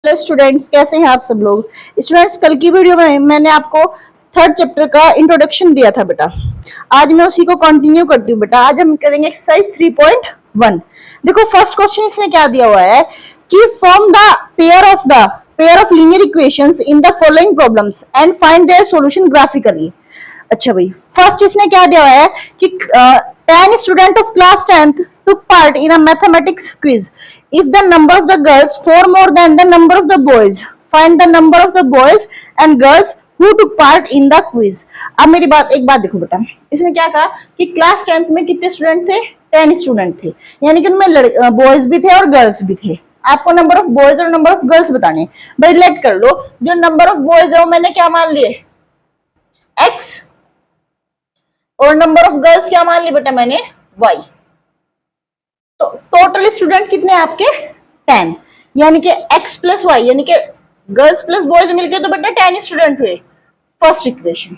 Hello students, कैसे हैं आप सब लोग। स्टूडेंट्स, कल की वीडियो में मैंने आपको थर्ड चैप्टर का इंट्रोडक्शन दिया था बेटा। आज मैं उसी को कंटिन्यू करती हूँ बेटा। आज हम करेंगे एक्सरसाइज 3.1। देखो फर्स्ट क्वेश्चन इसने क्या दिया हुआ है कि form the pair of linear equations in the following problems and find their solution graphically. अच्छा भाई, फर्स्ट इसने क्या दिया हुआ है कि 10 student of class 10th took part in a mathematics quiz. If the number of the girls four more than the number of the boys, find the number of the boys and girls who took part in the quiz. अब मेरी बात एक बात देखो बेटा, इसने क्या कहा कि क्लास 10th में कितने स्टूडेंट थे? 10 स्टूडेंट थे, यानी कि उनमें बॉयज भी थे और गर्ल्स भी थे। आपको नंबर ऑफ बॉयज और नंबर ऑफ गर्ल्स बताने। भाई लेट कर लो, जो नंबर ऑफ बॉयज है वो मैंने क्या मान लिए? x, और नंबर ऑफ गर्ल्स क्या मान ली बेटा मैंने? y। तो टोटल स्टूडेंट कितने हैं आपके? 10, यानी कि x प्लस वाई, यानी कि गर्ल्स प्लस बॉयज मिलके तो बेटा 10 स्टूडेंट हुए। फर्स्ट इक्वेशन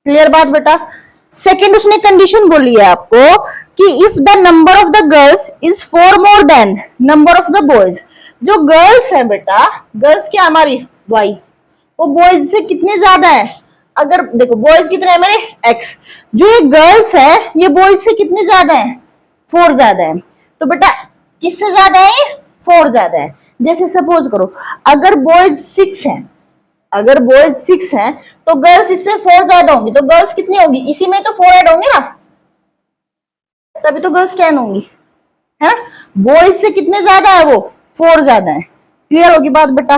क्लियर बात बेटा। सेकेंड उसने कंडीशन बोली है आपको कि if the number of the girls is 4 more than number of the boys. जो गर्ल्स है बेटा, गर्ल्स क्या हमारी y, वो बॉयज से कितने ज्यादा है? अगर देखो बॉयज कितने हैं मेरे? x। जो ये गर्ल्स है ये बॉयज से कितने ज्यादा है? 4 ज्यादा है। तो बेटा किससे ज्यादा है? 4 ज्यादा है। जैसे सपोज करो अगर बॉयज 6 है, अगर बॉयज 6 हैं तो गर्ल्स इससे 4 ज्यादा होंगी, तो गर्ल्स कितनी होंगी? इसी में तो 4 ऐड होंगे ना, तभी तो गर्ल्स 10 होंगी, है। बॉयज से कितने ज्यादा है? वो 4 ज्यादा है। क्लियर होगी बात बेटा?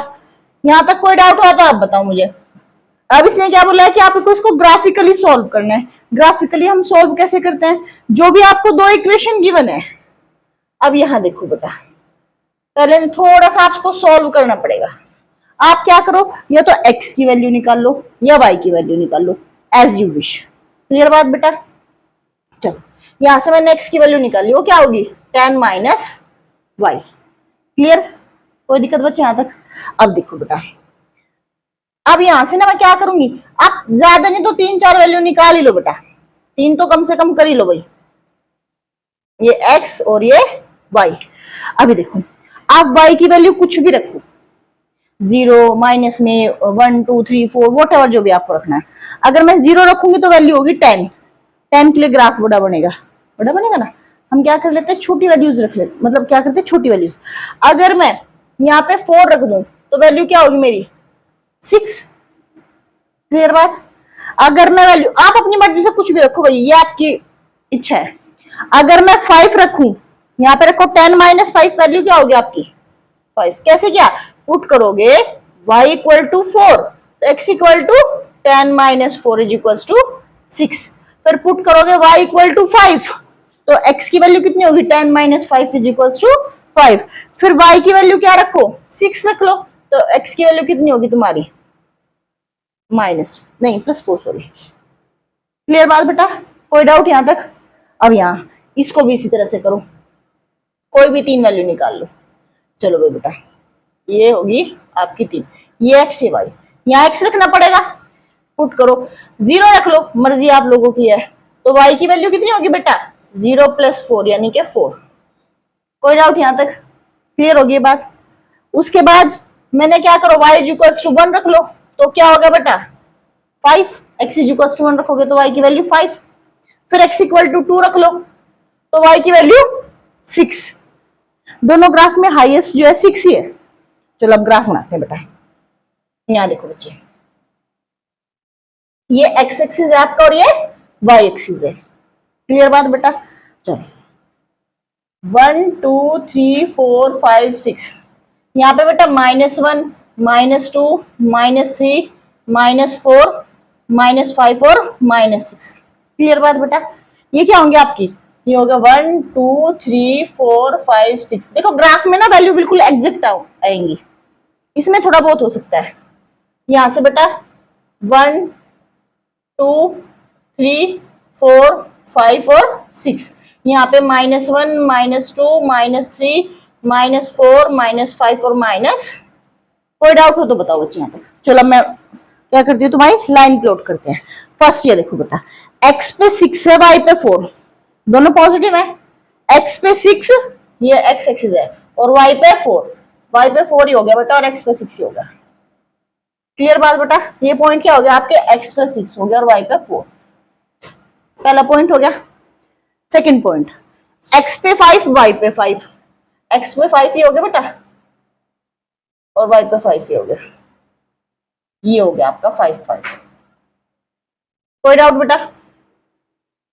यहां तक कोई डाउट हुआ तो आप बताओ मुझे। अब इसने क्या बोला है कि आपको इसको ग्राफिकली सॉल्व करना है। ग्राफिकली हम सॉल्व कैसे करते हैं? जो भी आपको दो इक्वेशन गिवन है, अब यहां देखो बेटा, पहले थोड़ा सा आपको सॉल्व करना पड़ेगा। आप क्या करो, या तो x की वैल्यू निकाल लो या y की वैल्यू निकाल लो, एज यू विश। क्लियर बात बेटा? चलो यहां से मैंने x की वैल्यू निकाल ली, वो क्या होगी? 10 माइनस वाई। क्लियर? कोई दिक्कत बच्चे यहां तक? अब देखो बेटा, अब यहां से ना मैं क्या करूंगी, आप ज्यादा नहीं तो 3-4 वैल्यू निकाल ही लो बेटा, 3 तो कम से कम कर ही लो भाई, ये x और ये y। अभी देखो आप y की वैल्यू कुछ भी रखो, 0 माइनस में 1 2 3 4 वॉट एवर जो भी आपको रखना है। अगर मैं 0 रखूंगी तो वैल्यू होगी 10। 10 के लिए ग्राफ बड़ा बनेगा, बड़ा बनेगा ना। हम क्या कर लेते हैं, छोटी वैल्यूज रख लेते, मतलब क्या करते हैं, छोटी वैल्यूज। अगर मैं यहाँ पे 4 रख दूं तो वैल्यू क्या होगी मेरी? 6। क्लियर बात? अगर मैं वैल्यू, आप अपनी मर्जी से कुछ भी रखो भाई, ये आपकी इच्छा है। अगर मैं 5 रखूं, यहाँ पे रखो 10 माइनस 5, वैल्यू क्या होगी आपकी? 5। कैसे क्या पुट करोगे? y इक्वल टू 4, तो x equal to 10 minus 4 is equal to 6। फिर पुट करोगे y इक्वल टू 5, तो x की वैल्यू कितनी होगी? 10 माइनस 5 इज इक्वल टू 5। फिर y की वैल्यू क्या रखो? 6 रख लो, तो x की वैल्यू कितनी होगी तुम्हारी? माइनस नहीं +4, सॉरी। क्लियर बात बेटा? कोई डाउट यहां तक? अब यहां इसको भी इसी तरह से करो, कोई भी 3 वैल्यू निकाल लो। चलो भाई बेटा, ये होगी आपकी 3, ये x ये y, यहाँ x रखना पड़ेगा, पुट करो। 0 रख लो, मर्जी आप लोगों की है। तो y की वैल्यू कितनी होगी बेटा? 0 + 4 यानी कि 4। कोई डाउट यहां तक? क्लियर होगी बात? उसके बाद मैंने क्या करो, y = 1 रख लो, तो क्या होगा बेटा? 5। x = 1 रखोगे तो y की वैल्यू 5। फिर x = 2 रख लो, तो y की वैल्यू 6। दोनों ग्राफ में हाईएस्ट जो है 6 ही है। चलो अब ग्राफ बनाते हैं बेटा। यहां देखो बच्चे, ये x एक्सिस है आपका और ये y एक्सिस है। क्लियर बात बेटा? चलो 1 2 3 4 5 6, यहाँ पे बेटा -1 -2 -3 -4 -5 और -6। क्लियर बात बेटा? ये क्या होंगे आपकी? ये होगा 1 2 3 4 5 6। देखो ग्राफ में ना वैल्यू बिल्कुल एग्जैक्ट आएंगी, इसमें थोड़ा बहुत हो सकता है। यहां से बेटा 1 2 3 4 5 और 6, यहाँ पे -1 -2 -3 -4 -5 और माइनस। कोई डाउट हो तो बताओ बच्चे यहाँ तक? चलो मैं क्या करती हूँ, तुम्हारी लाइन प्लॉट करते हैं। फर्स्ट ये देखो बेटा, x पे 6 है, y पे 4, दोनों पॉजिटिव है। x पे 6 ये x एक्सिस है और y पे 4, y पे 4 ही हो गया बेटा और x पे 6 ही होगा। क्लियर बात बेटा? ये पॉइंट क्या हो गया आपके, x पे 6 हो गया और y पे 4। पहला पॉइंट हो गया। सेकंड पॉइंट, x पे 5 y पे 5, x पे 5 ही हो गया बेटा और y पे 5 ही हो गया। ये हो गया आपका 5 5। कोई डाउट बेटा?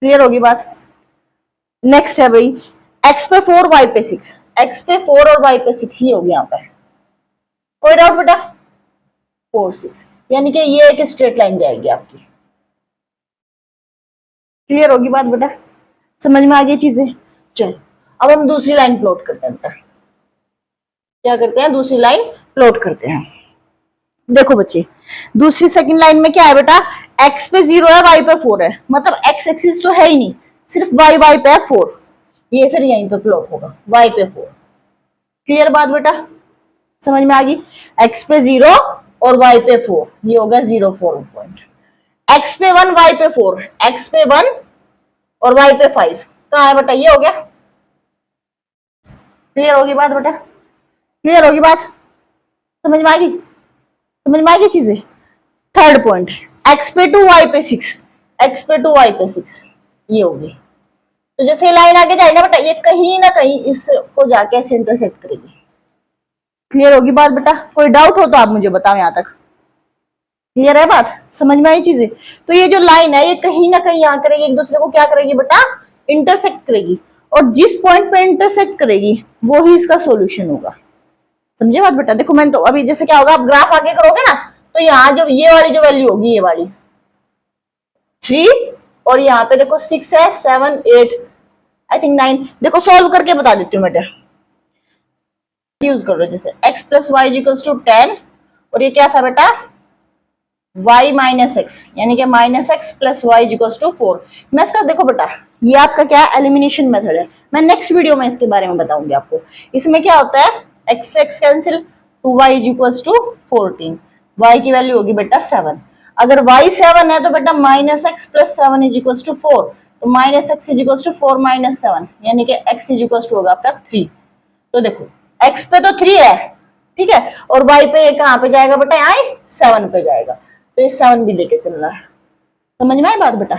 क्लियर होगी बात? नेक्स्ट है भाई x पे 4 y पे 6, x पे 4 और y पे 6 ही होगी यहाँ पे। कोई डाउट बेटा? 4 6 यानी कि ये एक स्ट्रेट लाइन जाएगी आपकी। क्लियर होगी बात बेटा? समझ में आ गई चीजें? चल अब हम दूसरी लाइन प्लॉट करते हैं बेटा। क्या करते हैं, दूसरी लाइन प्लॉट करते हैं। देखो बच्चे, दूसरी सेकंड लाइन में क्या है बेटा, x पे 0 है y पे 4 है, मतलब x एक्सिस तो है ही नहीं, सिर्फ y पे है 4। ये फिर यहीं पे प्लॉट होगा y पे 4। क्लियर बात बेटा? समझ में आ गई? x पे 0 और y पे 4, ये होगा 0 4 पॉइंट। x पे 1 y पे 4, x पे 1 और y पे 5 कहाँ है बेटा, ये हो गया। क्लियर होगी बात बेटा? क्लियर होगी बात? समझ में आ गई? समझ में आ गई चीजें? थर्ड पॉइंट, x पे 2 y पे 6, x पे 2 y पे 6, ये होगी। तो जैसे लाइन आगे जाएगी ना बेटा, ये कहीं ना कहीं इसको जाके ऐसे इंटरसेक्ट करेगी। क्लियर होगी बात बेटा? कोई डाउट हो तो आप मुझे बताओ यहाँ तक। क्लियर है बात? समझ में आई चीजें? तो ये जो लाइन है ये कहीं ना कहीं यहाँ करेगी, एक दूसरे को क्या करेगी बेटा, इंटरसेक्ट करेगी। और जिस पॉइंट पे इंटरसेक्ट करेगी वो ही इसका सॉल्यूशन होगा। समझे बात बेटा? देखो मैंने तो अभी जैसे क्या होगा, आप ग्राफ आगे करोगे ना, तो यहाँ जो ये वाली जो वैल्यू होगी, ये वाली 3 और यहाँ पे देखो 6 है, 7 8 आई थिंक 9। देखो सॉल्व करके बता देती हूँ बेटा, यूज कर लो। जैसे x plus y equals to 10 और ये क्या था बेटा, y माइनस एक्स, यानी कि minus x plus y equals to 4। मैं इसका देखो बेटा, ये आपका क्या एलिमिनेशन मेथड है, मैं नेक्स्ट वीडियो में इसके बारे में बताऊंगी आपको। इसमें क्या होता है, x x cancel, 2y equals to 14, y की वैल्यू होगी बेटा 7। अगर y 7 है तो बेटा minus x plus 7 is equals to 4, तो minus x is equals to 4 minus 7, यानी कि x इज इक्वल्स टू होगा आपका 3। तो देखो x पे तो 3 है, ठीक है, और y पे ये कहाँ पे जाएगा बेटा, यहाँ 7 पे जाएगा, तो ये 7 भी लेके चलना है। समझ में आई बात बेटा?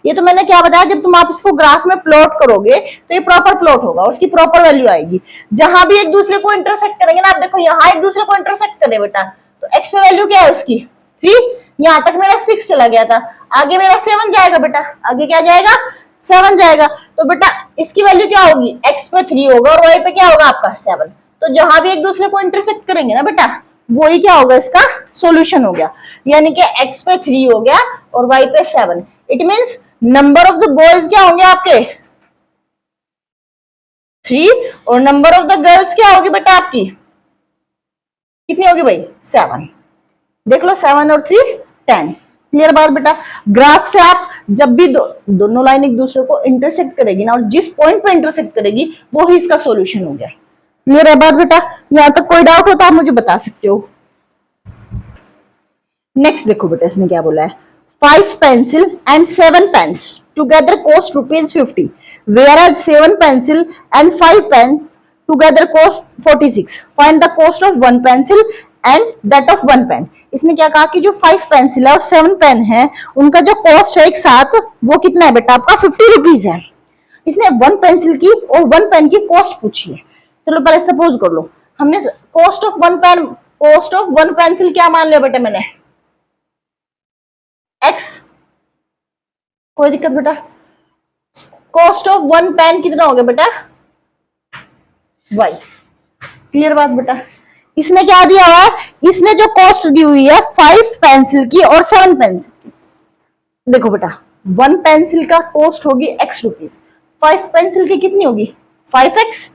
ये तो मैंने क्या बताया, जब तुम आप इसको ग्राफ में प्लॉट करोगे तो ये प्रॉपर प्लॉट होगा, उसकी प्रॉपर वैल्यू आएगी। जहां भी एक दूसरे को इंटरसेक्ट करेंगे ना, आप देखो यहाँ एक दूसरे को इंटरसेक्ट करे बेटा, तो x पे वैल्यू क्या है उसकी 3, यहाँ तक मेरा 6 चला गया था, आगे मेरा 7 जाएगा बेटा, आगे क्या जाएगा 7 जाएगा। तो बेटा इसकी वैल्यू क्या होगी, x पे 3 होगा और y पे क्या होगा आपका 7। तो जहां भी एक दूसरे को इंटरसेक्ट करेंगे ना बेटा, वो ही क्या होगा, इसका सॉल्यूशन हो गया। यानी कि x पे 3 हो गया और y पे 7। It means number of the boys क्या होंगे आपके 3 और नंबर ऑफ द गर्ल्स क्या होगी बेटा आपकी, कितनी होगी भाई 7। देख लो 7 और 3 10। क्लियर बात बेटा? ग्राफ से आप जब भी दोनों लाइन एक दूसरे को इंटरसेक्ट करेगी ना, और जिस पॉइंट पे इंटरसेक्ट करेगी वो ही इसका सॉल्यूशन हो गया। क्लियर है बात बेटा? यहाँ तक कोई डाउट हो तो आप मुझे बता सकते हो। नेक्स्ट देखो बेटा, इसने क्या बोला है, 5 pencil and 7 pens together cost ₹50, whereas 7 pencil and 5 pens together cost 46. Find the cost of 1 pencil and that of 1 pen. इसने क्या कहा कि जो 5 पेंसिल है और 7 पेन है, उनका जो कॉस्ट है एक साथ वो कितना है बेटा आपका ₹50 है। इसने 1 पेंसिल की और 1 पेन की कॉस्ट पूछी है। चलो पहले सपोज कर लो, हमने cost of 1 pen, cost of 1 pencil क्या मान लिया बेटा मैंने, x। कोई दिक्कत बेटा? कॉस्ट ऑफ 1 पेन कितना हो गया बेटा y। क्लियर बात बेटा? इसने क्या दिया हुआ है, इसने जो कॉस्ट दी हुई है 5 पेंसिल की और 7 पेंसिल की। देखो बेटा 1 पेंसिल का कॉस्ट होगी x रुपीज, 5 पेंसिल की कितनी होगी 5x।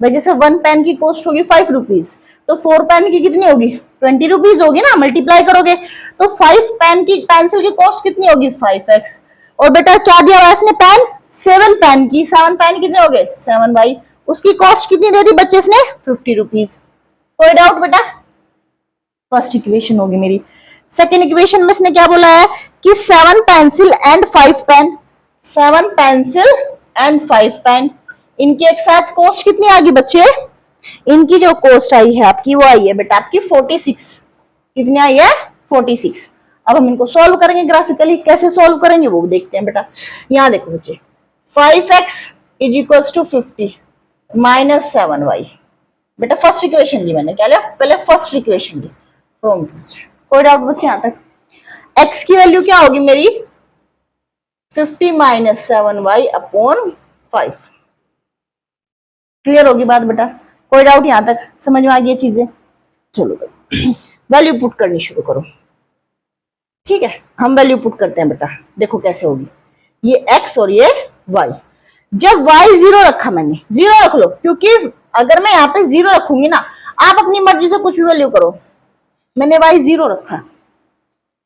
भाई जैसे 1 पेन की कॉस्ट होगी 5 रुपीज, तो 4 पेन की कितनी होगी 20 रुपीज होगी ना, मल्टीप्लाई करोगे तो 5 पेन की पेंसिल की कॉस्ट कितनी होगी 5x। और बेटा क्या दिया हुआ है इसने पेन, 7 पेन की, 7 पेन कितने हो गए 7 भाई, उसकी कॉस्ट कितनी दे दी बच्चे इसने 50 रुपीज। कोई डाउट बेटा? फर्स्ट इक्वेशन होगी मेरी। सेकेंड इक्वेशन में इसने क्या बोला है कि 7 pencil and 5 pen, 7 pencil and 5 pen, इनकी एक साथ कॉस्ट कितनी आ गई बच्चे इनकी जो कॉस्ट आई है आपकी, वो आई है बेटा आपकी 46। कितनी आई है? 46। अब हम इनको सॉल्व करेंगे ग्राफिकली। कैसे सॉल्व करेंगे वो देखते हैं बेटा। यहाँ देखो बच्चे, 5x is equal to 50 minus 7y। बेटा फर्स्ट इक्वेशन ली मैंने, क्या लिया? पहले फर्स्ट इक्वेशन ली फ्रॉम फर्स्ट। कोई डाउट बच्चे यहाँ तक? x की वैल्यू क्या होगी मेरी? 50 माइनस 7y अपॉन 5। क्लियर होगी बात बेटा? कोई डाउट यहाँ तक? समझ में आ गई चीजें? चलो वैल्यू पुट करनी शुरू करो। ठीक है, हम वैल्यू पुट करते हैं बेटा। देखो कैसे होगी। ये x और ये y। जब y 0 रखा मैंने, 0 रख लो, क्योंकि अगर मैं यहाँ पे 0 रखूंगी ना, आप अपनी मर्जी से कुछ भी वैल्यू करो। मैंने y 0 रखा।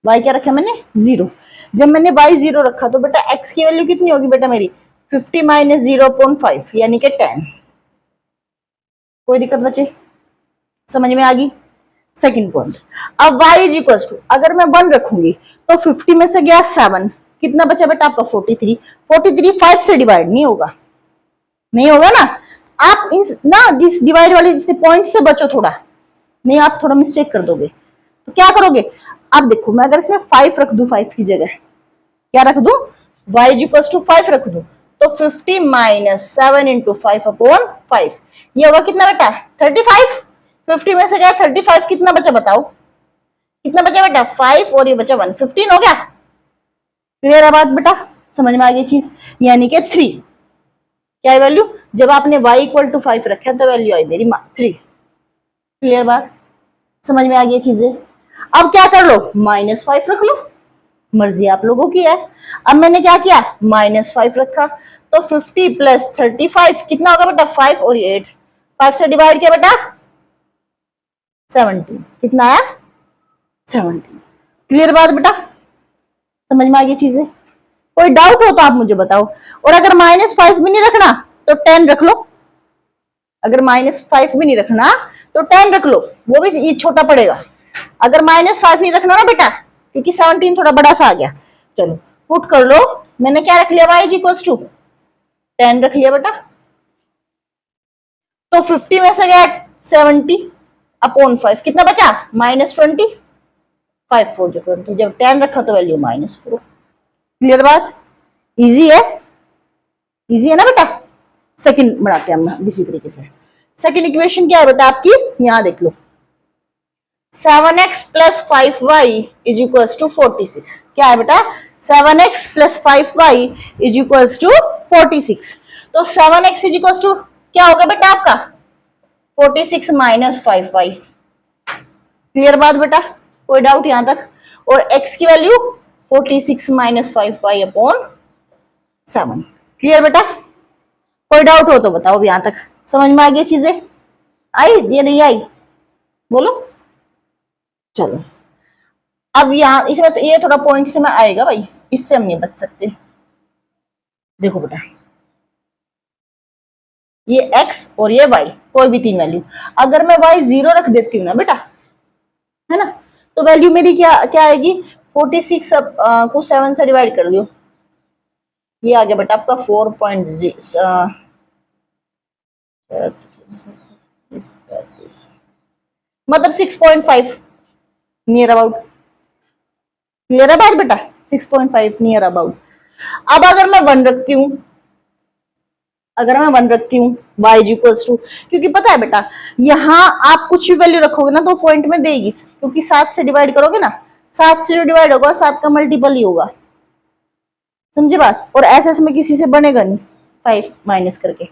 y क्या रखा मैंने? 0। जब मैंने y 0 रखा तो बेटा x की वैल्यू कितनी होगी बेटा मेरी? 50 माइनस 0.5 यानी कि 10। कोई दिक्कत बचे? समझ में आ गई? Second point. अब y इज इक्वल टू, अगर मैं 1 रखूंगी तो 50 में से गया 7, कितना बचा बेटा आपका? 43। 43 5 से डिवाइड नहीं होगा, नहीं होगा ना। आप इस डिवाइड वाले पॉइंट से बचो थोड़ा, नहीं आप थोड़ा मिस्टेक कर दोगे। तो क्या करोगे? अब देखो, मैं अगर इसमें 5 रख दूं, 5 की जगह क्या रख दूं? y इज इक्वल टू 5 रख दूं, तो 50 माइनस 7 इंटू 5 अपॉन 5, ये होगा कितना बेटा? 35। 50 में से गया 35, कितना बचा बताओ? कितना बचा बेटा? 5 और ये बचा 1, 15 हो गया। क्लियर है बात बेटा? समझ में आ गई चीज? यानी कि 3। क्या है वैल्यू? जब आपने y इक्वल टू 5 रखा तो वैल्यू आई मेरी 3। क्लियर बात? समझ में आ गई चीजें? अब क्या कर लो? -5 रख लो, मर्जी आप लोगों की है। अब मैंने क्या किया? -5 रखा, तो 50 प्लस 35 कितना होगा बेटा? 5 और 8, 5 से डिवाइड किया बेटा 17। कितना आया? 17। क्लियर बात बेटा? समझ में आ गई चीजें? कोई डाउट हो तो आप मुझे बताओ। और अगर -5 भी नहीं रखना तो 10 रख लो। अगर -5 भी नहीं रखना तो 10 रख लो, वो भी ये छोटा पड़ेगा। अगर -5 नहीं रखना ना बेटा, क्योंकि 17 थोड़ा बड़ा सा आ गया। चलो पुट कर लो। मैंने क्या रख लिया? y इज इक्वल टू 10 रख लिया बेटा। तो 50 में से गया 70 अपॉन 5, कितना बचा? -20। 5 4 जो 20, जब 10 रखा तो वैल्यू -4। क्लियर बात? इजी है? इजी है ना बेटा? सेकंड बनाते हैं हम इसी तरीके से। सेकंड इक्वेशन क्या है बेटा आपकी? यहां देख लो, 7x plus 5y is equal to 46। क्या है बेटा? 7x plus 5y is equal to 46। तो 7x इज इक्वल टू क्या होगा बेटा आपका? 46 माइनस 5y। क्लियर बात बेटा? कोई डाउट यहां तक? और x की value 46 minus 5y upon 7। Clear बेटा? कोई डाउट हो तो बताओ यहां तक। समझ में आ गई चीजें? आई ये नहीं आई? बोलो। चलो अब यहाँ इसमें तो ये थोड़ा पॉइंट से में आएगा भाई, इससे हम नहीं बच सकते। देखो बेटा, ये x और ये y, कोई भी 3 वैल्यू। अगर मैं y 0 रख देती हूँ ना बेटा, है ना, तो वैल्यू मेरी क्या क्या आएगी? 46 को 7 से डिवाइड कर दो, ये आ गया बेटा आपका 4.0, मतलब 6.5 नियर अबाउट। क्लियर है बात बेटा? 6.5 नियर अबाउट। अब अगर मैं 1 रखती हूँ, अगर मैं 1 रखती हूँ y इज इक्वल्स टू, क्योंकि पता है बेटा यहाँ आप कुछ भी वैल्यू रखोगे ना तो पॉइंट में देगी, क्योंकि 7 से डिवाइड करोगे ना, 7 से जो डिवाइड होगा 7 का मल्टीपल ही होगा। समझे बात? और एस में किसी से बनेगा नहीं, 5 माइनस करके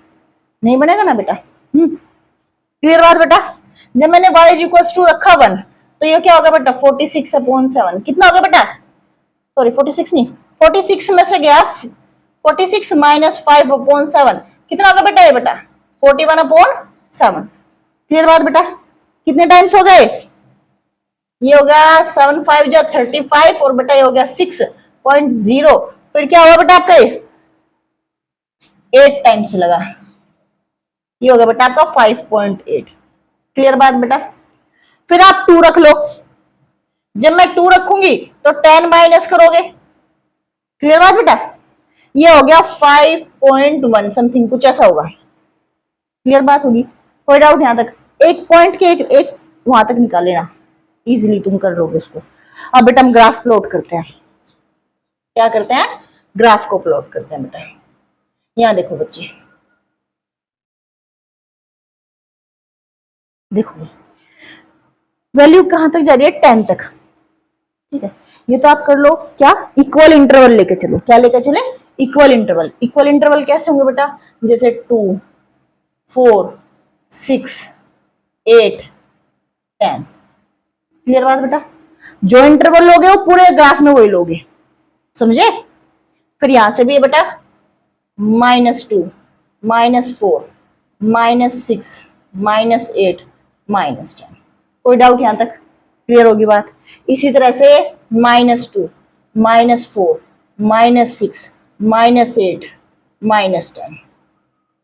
नहीं बनेगा ना बेटा। क्लियर बात बेटा? जब मैंने y इज इक्वल्स टू रखा 1, तो ये क्या होगा बेटा? 46 अपॉन 7। कितना होगा बेटा? सॉरी 46 नहीं, 46 में से गया 46 माइनस 5 अपॉन 7, कितना होगा बेटा? ये बेटा 41 अपॉन 7। क्लियर बात बेटा? कितने टाइम्स हो गए? ये हो गया 7 5 जा 35 और बेटा ये हो गया 6.0, फिर क्या होगा बेटा आपका? ये 8 टाइम्स लगा, ये हो गया बेटा आपका 5.8। क्लियर बात बेटा? फिर आप 2 रख लो। जब मैं 2 रखूंगी तो 10 माइनस करोगे। क्लियर बात बेटा? ये हो गया 5.1 समथिंग, कुछ ऐसा होगा। क्लियर बात होगी? कोई डाउट यहाँ तक? एक पॉइंट के एक वहां तक निकाल लेना, इजीली तुम कर लोगे उसको। अब बेटा हम ग्राफ प्लॉट करते हैं। क्या करते हैं? ग्राफ को प्लॉट करते हैं बेटा। यहाँ देखो बच्चे, देखो वैल्यू कहां तक जा रही है? 10 तक। ठीक है, ये तो आप कर लो। क्या? इक्वल इंटरवल लेके चलो। क्या लेकर चले? Equal interval. इक्वल इंटरवल कैसे होंगे बेटा? जैसे 2, 4, 6, 8, 10। क्लियर बात बेटा? जो इंटरवल लोगे वो पूरे ग्राफ में वही लोगे, समझे? फिर यहां से भी है बेटा -2, -4, -6, -8, -10। कोई डाउट यहां तक? क्लियर होगी बात? इसी तरह से -2, -4, -6, -8, -10।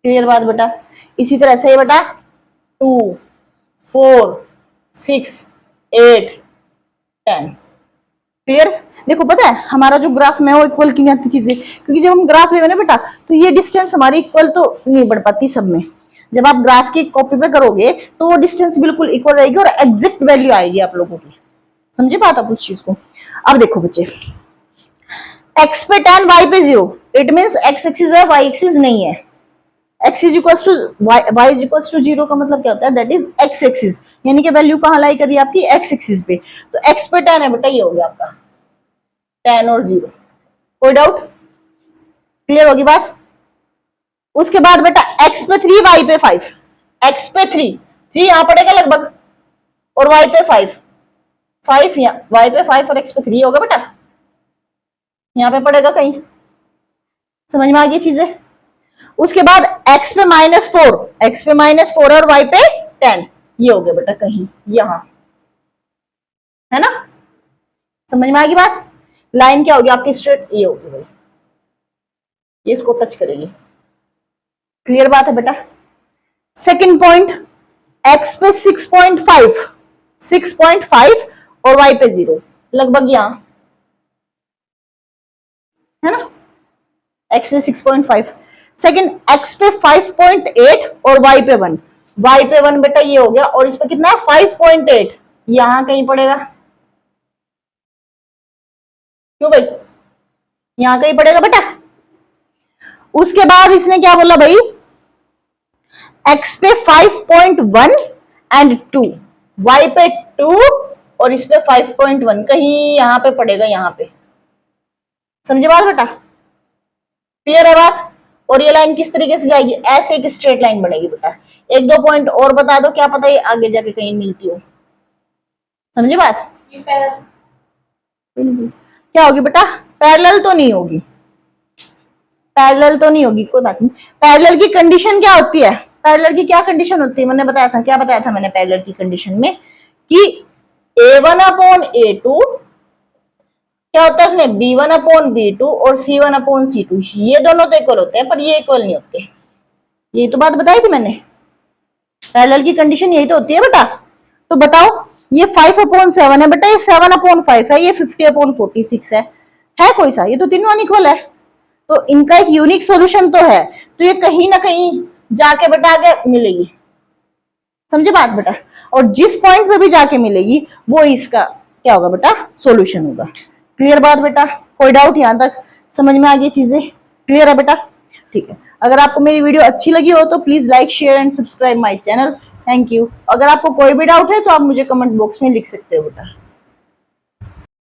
क्लियर बात बेटा? इसी तरह से बेटा 2, 4, 6, 8, 10। क्लियर? देखो पता है हमारा जो ग्राफ में वो इक्वल की नहीं आती चीजें, क्योंकि जब हम ग्राफ लेंगे ना बेटा तो ये डिस्टेंस हमारी इक्वल तो नहीं बढ़ पाती सब में। जब आप ग्राफ की कॉपी पे करोगे तो वो डिस्टेंस बिल्कुल इक्वल रहेगी और एग्जैक्ट वैल्यू आएगी आप लोगों की। समझे बात आप उस चीज को? अब देखो बच्चे, x पे 10, y पे 0, इट मींस x एक्सिस है, y एक्सिस नहीं है। x is equal to y is equal to 0 का मतलब क्या होता है? दैट इज x एक्सिस, यानी कि वैल्यू कहां लाई करी आपकी? x एक्सिस पे। तो x पे 10 है बेटा, ये हो गया आपका 10 और 0। कोई डाउट? क्लियर होगी बात? उसके बाद बेटा x पे 3, y पे 5। x पे 3 यहां पड़ेगा लगभग, और y पे 5 y पे 5 और x पे 3 होगा बेटा, यहां पे पड़ेगा कहीं। समझ में आ गई चीजें? उसके बाद x पे -4 और y पे 10, ये हो गया बेटा कहीं यहां, है ना? समझ में आ गई बात? लाइन क्या होगी आपकी? स्ट्रेट ये होगी भाई, ये इसको टच करेगी। क्लियर बात है बेटा? सेकंड पॉइंट, x पे 6.5 और y पे 0, लगभग यहां, है ना? x पे 6.5। सेकंड x पे 5.8 और y पे 1। y पे 1 बेटा ये हो गया, और इस पे कितना है? 5.8, यहां कहीं पड़ेगा। क्यों भाई? यहां कहीं पड़ेगा बेटा। उसके बाद इसने क्या बोला भाई? x पे 5.1 एंड 2, y पे 2 और इस पे 5.1, कहीं यहां पे पड़ेगा, यहां पे। समझे बात बेटा? क्लियर है बात? और ये लाइन किस तरीके से जाएगी? ऐसे एक स्ट्रेट लाइन बनेगी बेटा। एक दो पॉइंट और बता दो, क्या पता ये आगे जाके कहीं मिलती हो। समझे बात? क्या होगी बेटा? पैरेलल तो नहीं होगी, पैरेलल तो नहीं होगी, कोई बात नहीं। पैरेलल की कंडीशन क्या होती है? पैरेलल की क्या कंडीशन होती है? मैंने बताया था, क्या बताया था मैंने पैरेलल की कंडीशन में? कि A1/A2 क्या होता है उसमें? B1/B2 और C1/C2, ये दोनों तो इक्वल होते हैं, पर ये इक्वल नहीं होते। यही तो बात बताई थी मैंने, पैरेलल की कंडीशन यही तो होती है बेटा। तो बताओ, ये 5/7 है बेटा, ये 7/5 है, ये 50/46 है कोई सा? ये तो तीनों अनइक्वल है, तो इनका एक यूनिक सॉल्यूशन तो है, तो ये कहीं ना कहीं जाके बेटा आगे मिलेगी। समझे बात बेटा? और जिस पॉइंट पे भी जाके मिलेगी वो इसका क्या होगा बेटा? सॉल्यूशन होगा। क्लियर बात बेटा? कोई डाउट यहां तक? समझ में आ गई चीजें? क्लियर है बेटा? ठीक है। अगर आपको मेरी वीडियो अच्छी लगी हो तो please like, share and subscribe my channel. Thank you. अगर आपको कोई भी डाउट है तो आप मुझे कमेंट बॉक्स में लिख सकते हो बेटा।